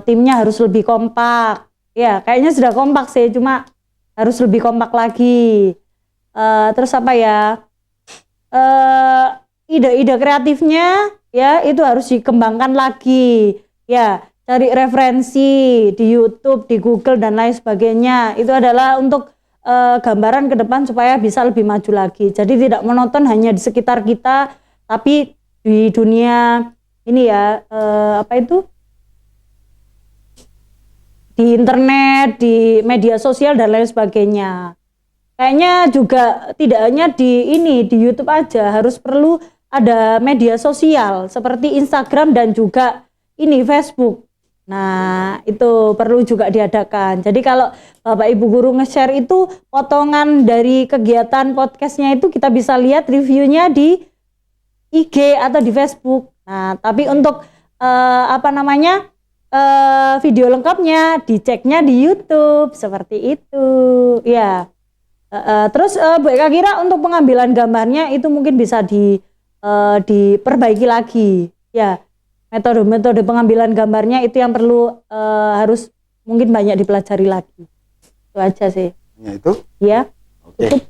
Timnya harus lebih kompak. Ya, kayaknya sudah kompak sih, cuma harus lebih kompak lagi. Terus ide-ide kreatifnya ya itu harus dikembangkan lagi. Ya, cari referensi di YouTube, di Google dan lain sebagainya. Itu adalah untuk gambaran ke depan supaya bisa lebih maju lagi. Jadi tidak monoton hanya di sekitar kita, tapi di dunia ini ya di internet, di media sosial dan lain sebagainya. Kayaknya juga tidak hanya di YouTube aja, harus perlu ada media sosial seperti Instagram dan juga Facebook. Nah, itu perlu juga diadakan. Jadi kalau Bapak Ibu guru nge-share itu potongan dari kegiatan podcastnya itu kita bisa lihat reviewnya di IG atau di Facebook. Nah, tapi untuk video lengkapnya diceknya di YouTube seperti itu ya. Terus Bu Eka kira untuk pengambilan gambarnya itu mungkin bisa diperbaiki lagi ya, metode pengambilan gambarnya itu yang perlu harus mungkin banyak dipelajari lagi. Itu aja sih ya. Itu ya. Oke.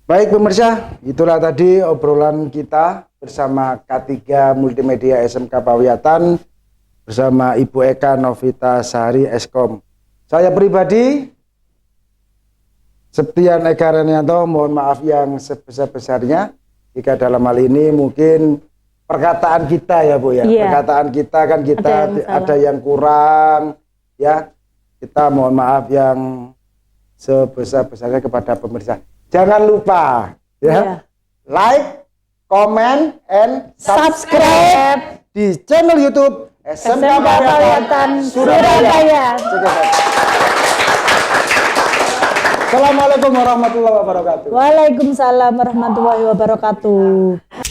Baik pemirsa, itulah tadi obrolan kita bersama K3 Multimedia SMK Pawiatan bersama Ibu Eka Novita Sari Eskom. Saya pribadi Septian Eka Renianto, mohon maaf yang sebesar-besarnya jika dalam hal ini mungkin perkataan kita ya Bu ya, perkataan kita kan kita ada yang kurang ya, kita mohon maaf yang sebesar-besarnya kepada pemirsa. Jangan lupa ya, like, comment, and subscribe di channel YouTube SMK Pawiatan Surabaya. Assalamualaikum warahmatullahi wabarakatuh. Waalaikumsalam warahmatullahi wabarakatuh.